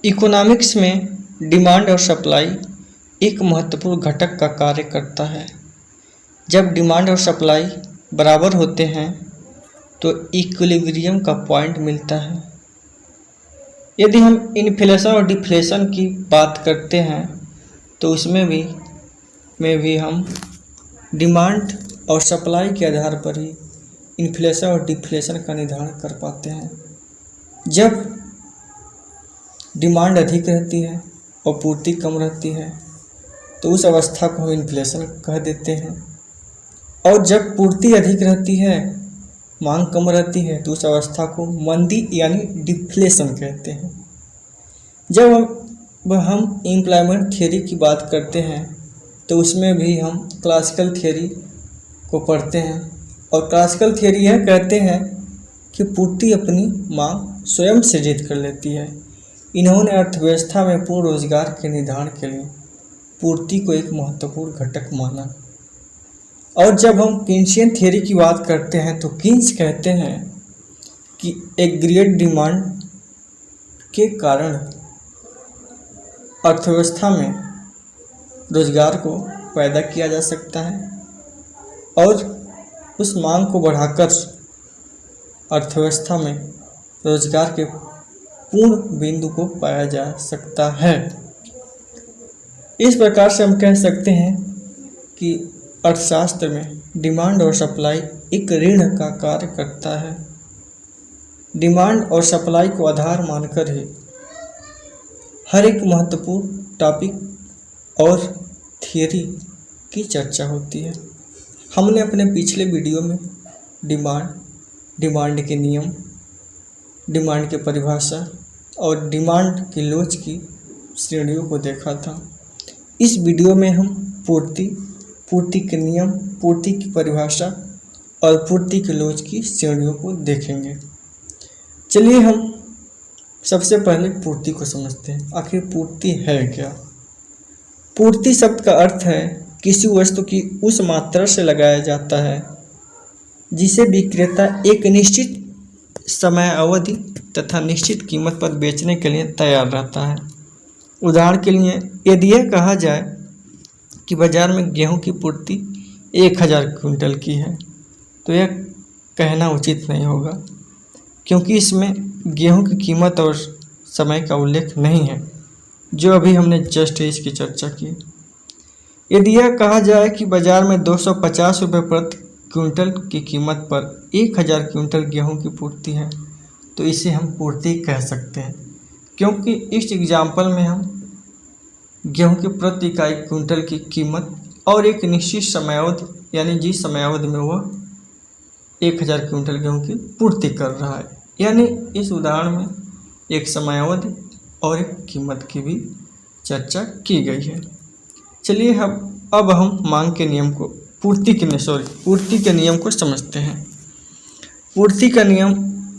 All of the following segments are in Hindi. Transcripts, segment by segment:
इकोनॉमिक्स में डिमांड और सप्लाई एक महत्वपूर्ण घटक का कार्य करता है। जब डिमांड और सप्लाई बराबर होते हैं तो इक्विलिब्रियम का पॉइंट मिलता है। यदि हम इन्फ्लेशन और डिफ्लेशन की बात करते हैं तो उसमें भी हम डिमांड और सप्लाई के आधार पर ही इन्फ्लेशन और डिफ्लेशन का निर्धारण कर पाते हैं। जब डिमांड अधिक रहती है और पूर्ति कम रहती है तो उस अवस्था को हम इन्फ्लेशन कह देते हैं, और जब पूर्ति अधिक रहती है, मांग कम रहती है, तो उस अवस्था को मंदी यानी डिफ्लेशन कहते हैं। जब हम एम्प्लॉयमेंट थियरी की बात करते हैं तो उसमें भी हम क्लासिकल थियरी को पढ़ते हैं, और क्लासिकल थियरी यह कहते हैं कि पूर्ति अपनी मांग स्वयं सृजित कर लेती है। इन्होंने अर्थव्यवस्था में पूर्ण रोजगार के निर्धारण के लिए पूर्ति को एक महत्वपूर्ण घटक माना। और जब हम कीन्सियन थियरी की बात करते हैं तो कीन्स कहते हैं कि एग्रीगेट डिमांड के कारण अर्थव्यवस्था में रोजगार को पैदा किया जा सकता है और उस मांग को बढ़ाकर अर्थव्यवस्था में रोजगार के पूर्ण बिंदु को पाया जा सकता है। इस प्रकार से हम कह सकते हैं कि अर्थशास्त्र में डिमांड और सप्लाई एक ऋण का कार्य करता है। डिमांड और सप्लाई को आधार मानकर ही हर एक महत्वपूर्ण टॉपिक और थियरी की चर्चा होती है। हमने अपने पिछले वीडियो में डिमांड के नियम, डिमांड की परिभाषा और डिमांड की लोच की श्रेणियों को देखा था। इस वीडियो में हम पूर्ति के नियम, पूर्ति की परिभाषा और पूर्ति के लोच की श्रेणियों को देखेंगे। चलिए हम सबसे पहले पूर्ति को समझते हैं। आखिर पूर्ति है क्या? पूर्ति शब्द का अर्थ है किसी वस्तु की उस मात्रा से लगाया जाता है जिसे विक्रेता एक निश्चित समय अवधि तथा निश्चित कीमत पर बेचने के लिए तैयार रहता है। उदाहरण के लिए यदि यह कहा जाए कि बाजार में गेहूं की पूर्ति 1000 क्विंटल की है तो यह कहना उचित नहीं होगा, क्योंकि इसमें गेहूं की कीमत और समय का उल्लेख नहीं है, जो अभी हमने जस्ट इसकी चर्चा की। यदि यह कहा जाए कि बाजार में 250 रुपये प्रति क्विंटल की कीमत पर 1000 क्विंटल गेहूं की पूर्ति है तो इसे हम पूर्ति कह सकते हैं, क्योंकि इस एग्जाम्पल में हम गेहूं की प्रति इकाई क्विंटल की कीमत और एक निश्चित समयावधि यानी जिस समयावधि में वह 1000 क्विंटल गेहूं की पूर्ति कर रहा है, यानी इस उदाहरण में एक समयावधि और एक कीमत की भी चर्चा की गई है। चलिए अब हम मांग के नियम को पूर्ति के नियम को समझते हैं। पूर्ति का नियम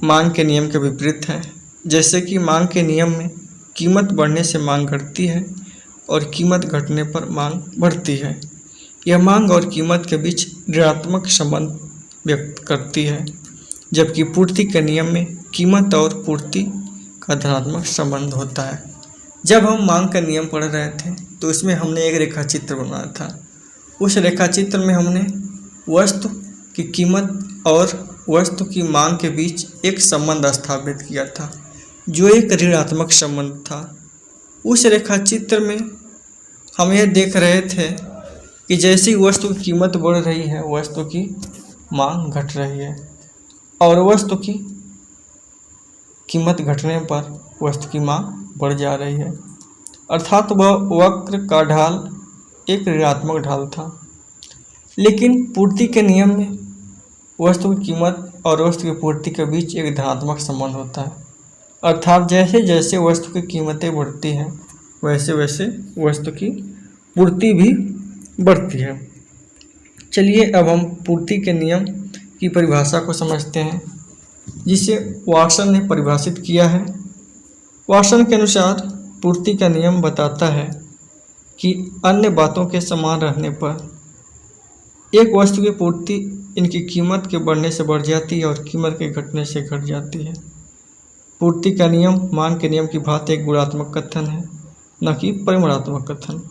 मांग के नियम के विपरीत है। जैसे कि मांग के नियम में कीमत बढ़ने से मांग घटती है और कीमत घटने पर मांग बढ़ती है। यह मांग और कीमत के बीच ऋणात्मक संबंध व्यक्त करती है, जबकि पूर्ति के नियम में कीमत और पूर्ति का धनात्मक संबंध होता है। जब हम मांग का नियम पढ़ रहे थे तो उसमें हमने एक रेखाचित्र बनाया था। उस रेखाचित्र में हमने वस्तु की कीमत और वस्तु की मांग के बीच एक संबंध स्थापित किया था, जो एक ऋणात्मक संबंध था। उस रेखाचित्र में हम यह देख रहे थे कि जैसी वस्तु की कीमत बढ़ रही है, वस्तु की मांग घट रही है, और वस्तु की कीमत घटने पर वस्तु की मांग बढ़ जा रही है। अर्थात वह वक्र का ढाल एक ऋणात्मक ढाल था। लेकिन पूर्ति के नियम में वस्तु की कीमत और वस्तु की पूर्ति के बीच एक धनात्मक संबंध होता है। अर्थात जैसे जैसे वस्तु की कीमतें बढ़ती हैं वैसे वैसे वस्तु की पूर्ति भी बढ़ती है। चलिए अब हम पूर्ति के नियम की परिभाषा को समझते हैं, जिसे वाटसन ने परिभाषित किया है। वाटसन के अनुसार पूर्ति का नियम बताता है कि अन्य बातों के समान रहने पर एक वस्तु की पूर्ति इनकी कीमत के बढ़ने से बढ़ जाती है और कीमत के घटने से घट जाती है। पूर्ति का नियम मांग के नियम की भांति एक गुणात्मक कथन है, न कि परिमाणात्मक कथन।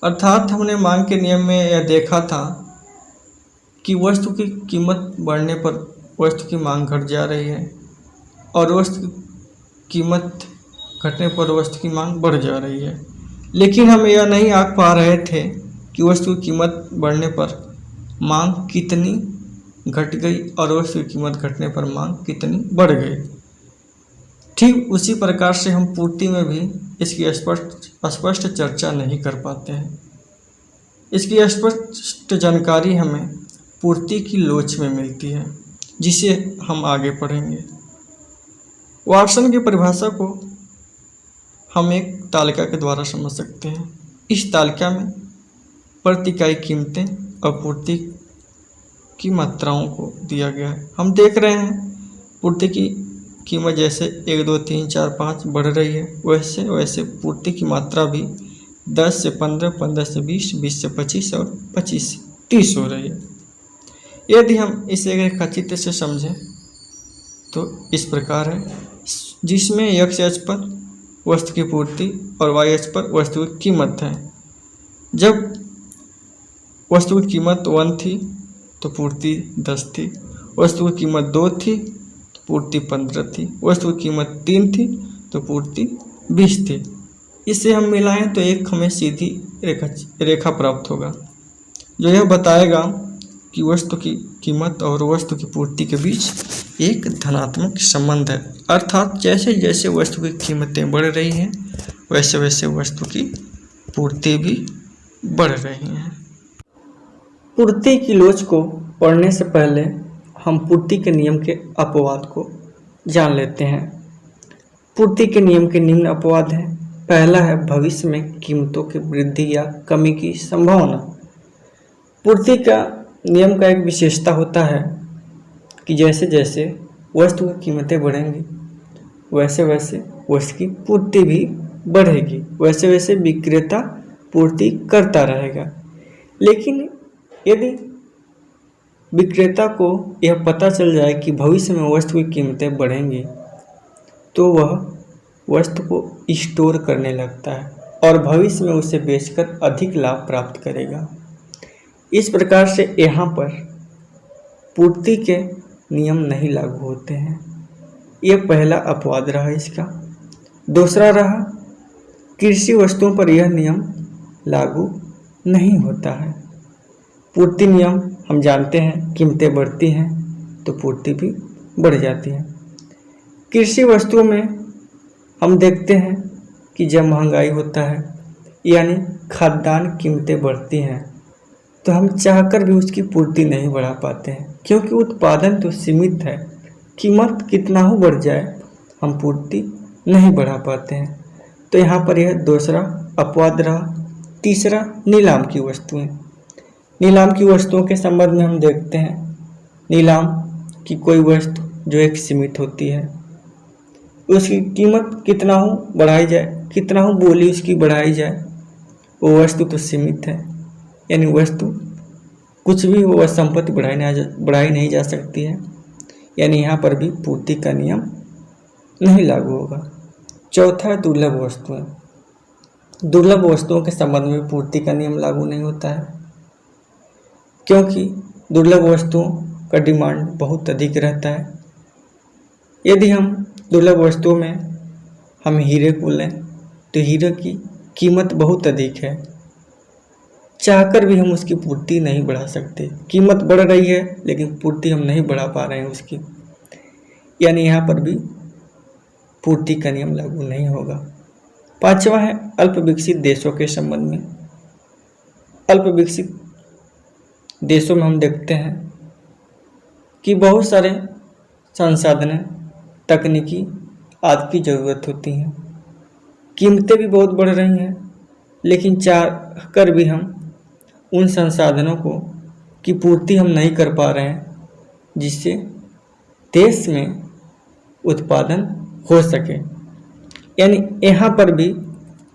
अर्थात हमने मांग के नियम में यह देखा था कि वस्तु की कीमत बढ़ने पर वस्तु की मांग घट जा रही है और वस्तु की कीमत घटने पर वस्तु की मांग बढ़ जा रही है। लेकिन हम यह नहीं आंक पा रहे थे कि वस्तु की कीमत बढ़ने पर मांग कितनी घट गई और वस्तु की कीमत घटने पर मांग कितनी बढ़ गई। ठीक उसी प्रकार से हम पूर्ति में भी इसकी स्पष्ट चर्चा नहीं कर पाते हैं। इसकी स्पष्ट जानकारी हमें पूर्ति की लोच में मिलती है, जिसे हम आगे पढ़ेंगे। वाटसन की परिभाषा को हम एक तालिका के द्वारा समझ सकते हैं। इस तालिका में प्रति इकाई कीमतें और पूर्ति की मात्राओं को दिया गया है। हम देख रहे हैं पूर्ति की कीमत जैसे 1, 2, 3, 4, 5 बढ़ रही है, वैसे वैसे पूर्ति की मात्रा भी 10 से 15, 15 से 20, 20 से 25 और 25 से 30 हो रही है। यदि हम इसे रेखाचित्र से समझें तो इस प्रकार है, जिसमें x अक्ष पर वस्तु की पूर्ति और y अक्ष पर वस्तु की कीमत है। जब वस्तु की कीमत 1 थी तो पूर्ति 10 थी, वस्तु की कीमत 2 थी तो पूर्ति 15 थी, वस्तु की कीमत 3 थी तो पूर्ति 20 थी। इसे हम मिलाएं तो एक हमें सीधी रेखा प्राप्त होगा, जो यह बताएगा कि वस्तु की कीमत और वस्तु की पूर्ति के बीच एक धनात्मक संबंध है। अर्थात जैसे जैसे वस्तु की कीमतें बढ़ रही हैं, वैसे वैसे वस्तु की पूर्ति भी बढ़ रही हैं। पूर्ति की लोच को पढ़ने से पहले हम पूर्ति के नियम के अपवाद को जान लेते हैं। पूर्ति के नियम के निम्न अपवाद हैं। पहला है भविष्य में कीमतों की वृद्धि या कमी की संभावना। पूर्ति का नियम का एक विशेषता होता है कि जैसे जैसे वस्तु की कीमतें बढ़ेंगी, वैसे वैसे वस्तु की पूर्ति भी बढ़ेगी, वैसे वैसे विक्रेता पूर्ति करता रहेगा। लेकिन यदि विक्रेता को यह पता चल जाए कि भविष्य में वस्तु की कीमतें बढ़ेंगी, तो वह वस्तु को स्टोर करने लगता है और भविष्य में उसे बेचकर अधिक लाभ प्राप्त करेगा। इस प्रकार से यहाँ पर पूर्ति के नियम नहीं लागू होते हैं। यह पहला अपवाद रहा इसका। दूसरा रहा कृषि वस्तुओं पर यह नियम लागू नहीं होता है। पूर्ति नियम हम जानते हैं, कीमतें बढ़ती हैं तो पूर्ति भी बढ़ जाती है। कृषि वस्तुओं में हम देखते हैं कि जब महंगाई होता है यानी खाद्यान्न कीमतें बढ़ती हैं तो हम चाहकर भी उसकी पूर्ति नहीं बढ़ा पाते हैं, क्योंकि उत्पादन तो सीमित है। कीमत कितना हो बढ़ जाए हम पूर्ति नहीं बढ़ा पाते हैं। तो यहाँ पर यह दूसरा अपवाद रहा। तीसरा नीलाम की वस्तुएं। नीलाम की वस्तुओं के संबंध में हम देखते हैं, नीलाम की कोई वस्तु जो एक सीमित होती है, उसकी कीमत कितना हो बढ़ाई जाए, कितना हो बोली उसकी बढ़ाई जाए, वो वस्तु तो सीमित है। यानी वस्तु कुछ भी हो, वह संपत्ति बढ़ाई नहीं जा सकती है। यानी यहाँ पर भी पूर्ति का नियम नहीं लागू होगा। चौथा है दुर्लभ वस्तुएं। दुर्लभ वस्तुओं के संबंध में पूर्ति का नियम लागू नहीं होता है, क्योंकि दुर्लभ वस्तुओं का डिमांड बहुत अधिक रहता है। यदि हम दुर्लभ वस्तुओं में हम हीरे को लें तो हीरे की कीमत बहुत अधिक है, चाहकर भी हम उसकी पूर्ति नहीं बढ़ा सकते। कीमत बढ़ रही है लेकिन पूर्ति हम नहीं बढ़ा पा रहे हैं उसकी, यानी यहाँ पर भी पूर्ति का नियम लागू नहीं होगा। पांचवा है अल्प विकसित देशों के संबंध में। अल्प विकसित देशों में हम देखते हैं कि बहुत सारे संसाधन, तकनीकी आदि की ज़रूरत होती है। कीमतें भी बहुत बढ़ रही हैं, लेकिन चाहकर भी हम उन संसाधनों को की पूर्ति हम नहीं कर पा रहे हैं, जिससे देश में उत्पादन हो सके। यानी यहाँ पर भी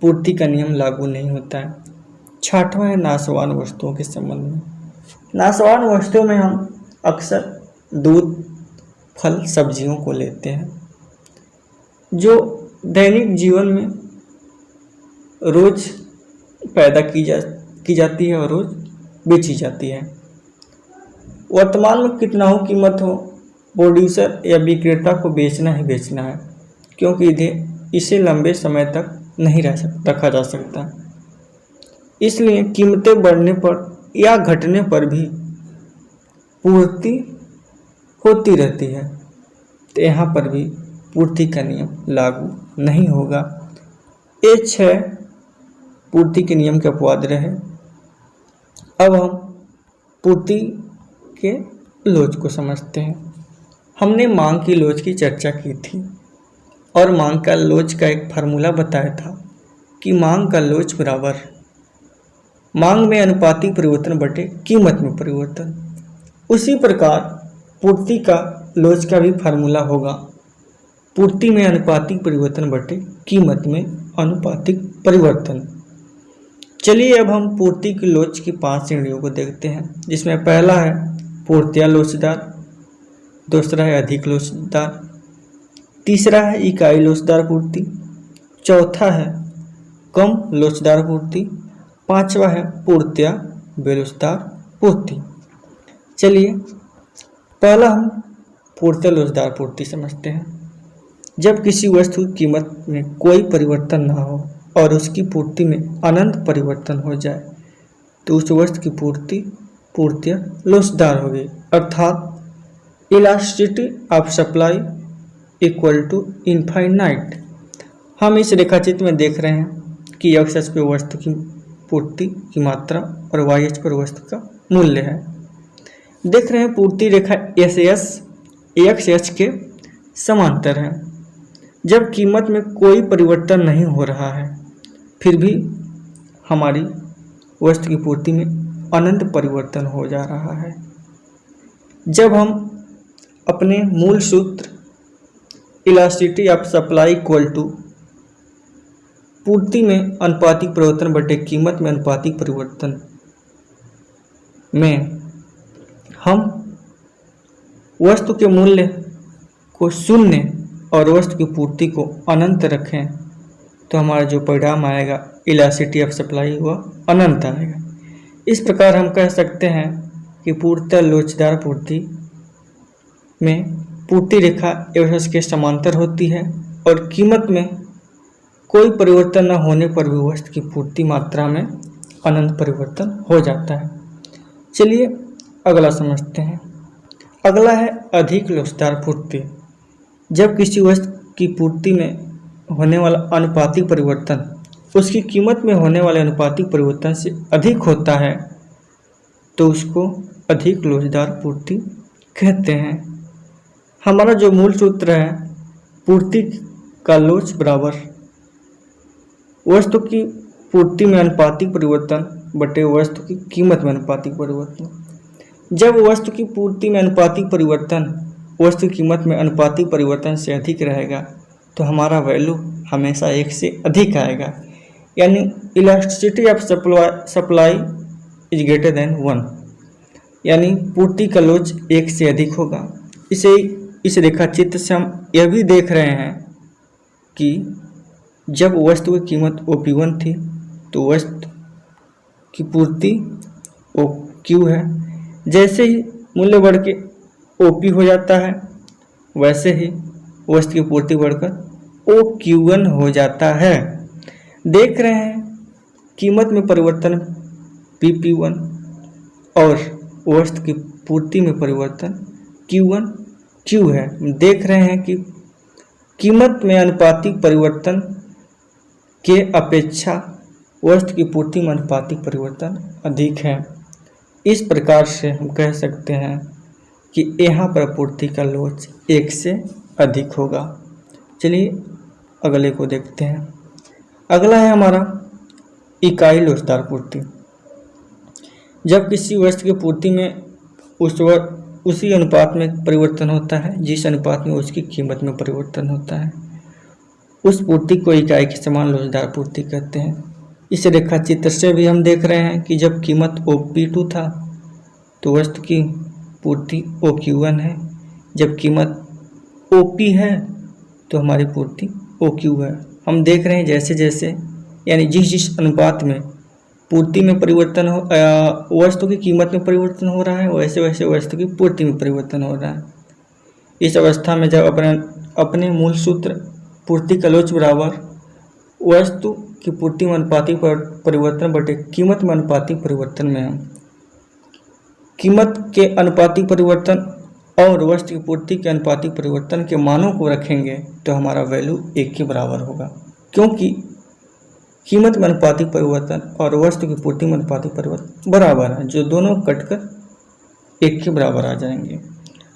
पूर्ति का नियम लागू नहीं होता है। छठवां है नाशवान वस्तुओं के संबंध में। नाशवान वस्तुओं में हम अक्सर दूध, फल, सब्जियों को लेते हैं। जो दैनिक जीवन में रोज पैदा की जाती है और रोज बेची जाती है। वर्तमान में कितना हो कीमत हो, प्रोड्यूसर या विक्रेता को बेचना ही बेचना है, क्योंकि इसे लंबे समय तक नहीं रखा जा सकता। इसलिए कीमतें बढ़ने पर या घटने पर भी पूर्ति होती रहती है। तो यहाँ पर भी पूर्ति का नियम लागू नहीं होगा। ये 6 पूर्ति के नियम के अपवाद रहे। अब हम पूर्ति के लोच को समझते हैं। हमने मांग की लोच की चर्चा की थी और मांग का लोच का एक फार्मूला बताया था कि मांग का लोच बराबर मांग में अनुपातिक परिवर्तन बटे कीमत में परिवर्तन। उसी प्रकार पूर्ति का लोच का भी फार्मूला होगा पूर्ति में अनुपातिक परिवर्तन बटे कीमत में अनुपातिक परिवर्तन। चलिए अब हम पूर्ति की लोच की 5 श्रेणियों को देखते हैं, जिसमें पहला है पूर्तिया लोचदार, दूसरा है अधिक लोचदार, तीसरा है इकाई लोचदार पूर्ति, चौथा है कम लोचदार पूर्ति, पांचवा है पूर्तिया बेलोचदार पूर्ति। चलिए पहला हम पूर्तिया लोचदार पूर्ति समझते हैं। जब किसी वस्तु की कीमत में कोई परिवर्तन ना हो और उसकी पूर्ति में अनंत परिवर्तन हो जाए तो उस वस्तु की पूर्ति पूर्तिया लोचदार होगी, अर्थात elasticity of supply equal to infinite. हम इस रेखाचित्र में देख रहे हैं कि x अक्ष पर वस्तु की पूर्ति की मात्रा और y अक्ष पर वस्तु का मूल्य है। देख रहे हैं पूर्ति रेखा एस x अक्ष के समांतर है। जब कीमत में कोई परिवर्तन नहीं हो रहा है फिर भी हमारी वस्तु की पूर्ति में अनंत परिवर्तन हो जा रहा है। जब हम अपने मूल सूत्र elasticity of supply equal to पूर्ति में अनुपातिक परिवर्तन बटे कीमत में अनुपातिक परिवर्तन में हम वस्तु के मूल्य को शून्य और वस्तु की पूर्ति को अनंत रखें तो हमारा जो परिणाम आएगा इलास्टिसिटी ऑफ सप्लाई वह अनंत आएगा। इस प्रकार हम कह सकते हैं कि पूर्तिया लोचदार पूर्ति में पूर्ति रेखा x के समांतर होती है और कीमत में कोई परिवर्तन न होने पर भी वस्तु की पूर्ति मात्रा में अनंत परिवर्तन हो जाता है। चलिए अगला समझते हैं। अगला है अधिक लोचदार पूर्ति। जब किसी वस्तु की पूर्ति में होने वाला अनुपातिक परिवर्तन उसकी कीमत में होने वाले अनुपातिक परिवर्तन से अधिक होता है तो उसको अधिक लोचदार पूर्ति कहते हैं। हमारा जो मूल सूत्र है पूर्ति का लोच बराबर वस्तु की पूर्ति में अनुपातिक परिवर्तन बटे वस्तु की कीमत में अनुपातिक परिवर्तन। जब वस्तु की पूर्ति में अनुपातिक परिवर्तन वस्तु की कीमत में अनुपातिक परिवर्तन से अधिक रहेगा तो हमारा वैल्यू हमेशा 1 से अधिक आएगा, यानी elasticity of supply is greater than 1, यानी पूर्ति का लोच 1 से अधिक होगा। इस रेखाचित्र से हम यह भी देख रहे हैं कि जब वस्तु की कीमत OP1 थी तो वस्तु की पूर्ति OQ है। जैसे ही मूल्य बढ़ के OP हो जाता है वैसे ही वस्तु की पूर्ति बढ़कर OQ1 हो जाता है। देख रहे हैं कीमत में परिवर्तन PP1 और वस्तु की पूर्ति में परिवर्तन Q1Q है। देख रहे हैं कि कीमत में अनुपातिक परिवर्तन के अपेक्षा वस्तु की पूर्ति में अनुपातिक परिवर्तन अधिक है। इस प्रकार से हम कह सकते हैं कि यहाँ पर पूर्ति का लोच 1 से अधिक होगा। चलिए अगले को देखते हैं। अगला है हमारा इकाई लोचदार पूर्ति। जब किसी वस्तु की पूर्ति में उसी अनुपात में परिवर्तन होता है जिस अनुपात में उसकी कीमत में परिवर्तन होता है, उस पूर्ति को इकाई के समान लोचदार पूर्ति कहते हैं। इस रेखाचित्र से भी हम देख रहे हैं कि जब कीमत OP2 था तो वस्तु की पूर्ति OQ1 है, जब कीमत OP है तो हमारी पूर्ति ओ क्यू है। हम देख रहे हैं जैसे जैसे यानी जिस जिस अनुपात में पूर्ति में परिवर्तन हो वस्तु की कीमत में परिवर्तन हो रहा है, वैसे वैसे वस्तु की पूर्ति में परिवर्तन हो रहा है। इस अवस्था में जब अपने मूल सूत्र पूर्ति का लोच बराबर वस्तु की पूर्ति में अनुपातिक परिवर्तन बटे कीमत में अनुपातिक परिवर्तन में हम कीमत के अनुपातिक परिवर्तन और वस्तु की पूर्ति के अनुपातिक परिवर्तन के मानों को रखेंगे तो हमारा वैल्यू 1 के बराबर होगा, क्योंकि कीमत में अनुपातिक परिवर्तन और वस्तु की पूर्ति में अनुपातिक परिवर्तन बराबर है, जो दोनों कटकर 1 के बराबर आ जाएंगे।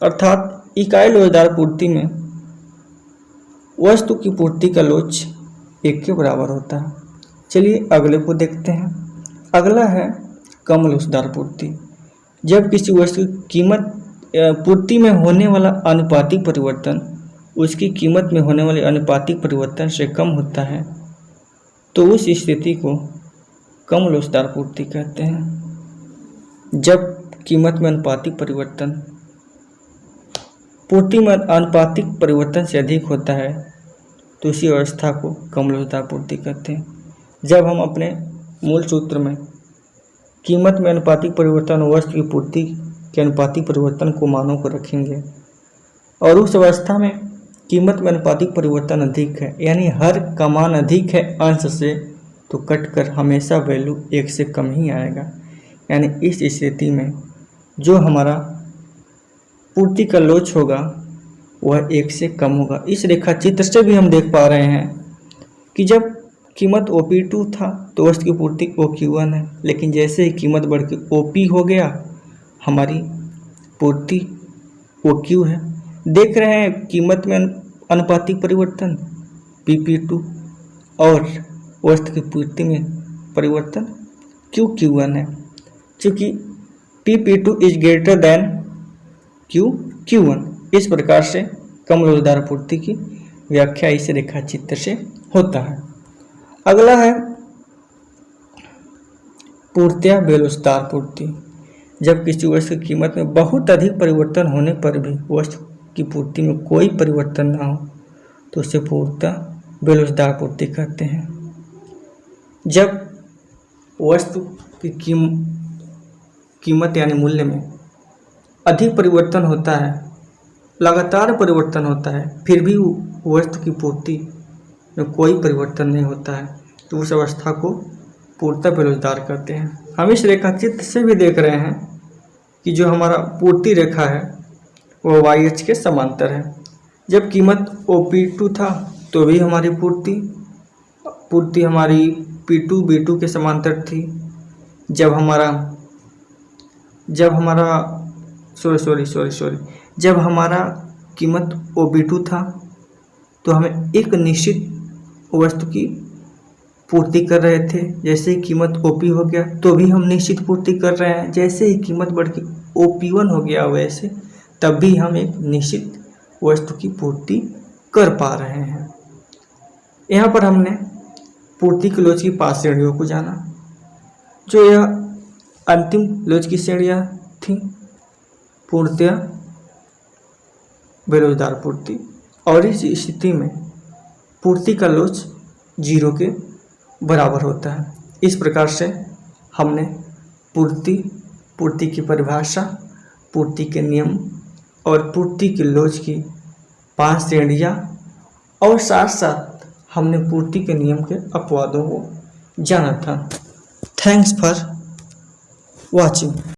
अर्थात इकाई लोचदार पूर्ति में वस्तु की पूर्ति का लोच 1 के बराबर होता है। चलिए अगले को देखते हैं। अगला है कम लोचदार पूर्ति। जब किसी वस्तु की कीमत पूर्ति में होने वाला अनुपातिक परिवर्तन उसकी कीमत में होने वाले अनुपातिक परिवर्तन से कम होता है तो उस स्थिति को कम लोचदार पूर्ति कहते हैं। जब कीमत में अनुपातिक परिवर्तन पूर्ति में अनुपातिक परिवर्तन से अधिक होता है तो उसी अवस्था को कम लोचदार पूर्ति कहते हैं। जब हम अपने मूल सूत्र में कीमत में अनुपातिक परिवर्तन और वस्तु की पूर्ति के अनुपातिक परिवर्तन को मानों को रखेंगे और उस अवस्था में कीमत में अनुपातिक परिवर्तन अधिक है, यानी हर का मान अधिक है अंश से, तो कटकर हमेशा वैल्यू 1 से कम ही आएगा। यानी इस स्थिति में जो हमारा पूर्ति का लोच होगा वह 1 से कम होगा। इस रेखा चित्र से भी हम देख पा रहे हैं कि जब कीमत OP2 था तो वस्तु की पूर्ति OQ1 है, लेकिन जैसे ही कीमत बढ़ के OP हो गया हमारी पूर्ति OQ है। देख रहे हैं कीमत में अनुपातिक परिवर्तन PP2 और वस्तु की पूर्ति में परिवर्तन QQ1 है। चूँकि PP2 is greater than QQ1, इस प्रकार से कम लोचदार पूर्ति की व्याख्या इस रेखा चित्र से होता है। अगला है पूर्त्या बेलोचदार पूर्ति। जब किसी वस्तु की कीमत में बहुत अधिक परिवर्तन होने पर भी वस्तु की पूर्ति में कोई परिवर्तन ना हो तो उसे पूर्त्या बेलोचदार पूर्ति कहते हैं। जब वस्तु की कीमत यानी मूल्य में अधिक परिवर्तन होता है, लगातार परिवर्तन होता है, फिर भी वस्तु की पूर्ति में कोई परिवर्तन नहीं होता है तो उस अवस्था को पूर्त्या बेलोचदार कहते हैं। हम इस रेखा चित्र से भी देख रहे हैं कि जो हमारा पूर्ति रेखा है वो YH के समांतर है। जब कीमत OP2 था तो भी हमारी पूर्ति हमारी P2 B2 के समांतर थी। जब हमारा कीमत OP2 था तो हमें एक निश्चित वस्तु की पूर्ति कर रहे थे। जैसे ही कीमत OP हो गया तो भी हम निश्चित पूर्ति कर रहे हैं। जैसे ही कीमत बढ़ के OP1 हो गया वैसे तब भी हम एक निश्चित वस्तु की पूर्ति कर पा रहे हैं। यहाँ पर हमने पूर्ति की लोच की 5 श्रेणियों को जाना, जो यह अंतिम लोच की श्रेणियाँ थी। पूर्त्या बेलोचदार पूर्ति, और इस स्थिति में पूर्ति का लोच 0 के बराबर होता है। इस प्रकार से हमने पूर्ति की परिभाषा, पूर्ति के नियम और पूर्ति की लोच की 5 श्रेणियाँ और साथ साथ हमने पूर्ति के नियम के अपवादों को जाना था। Thanks for watching.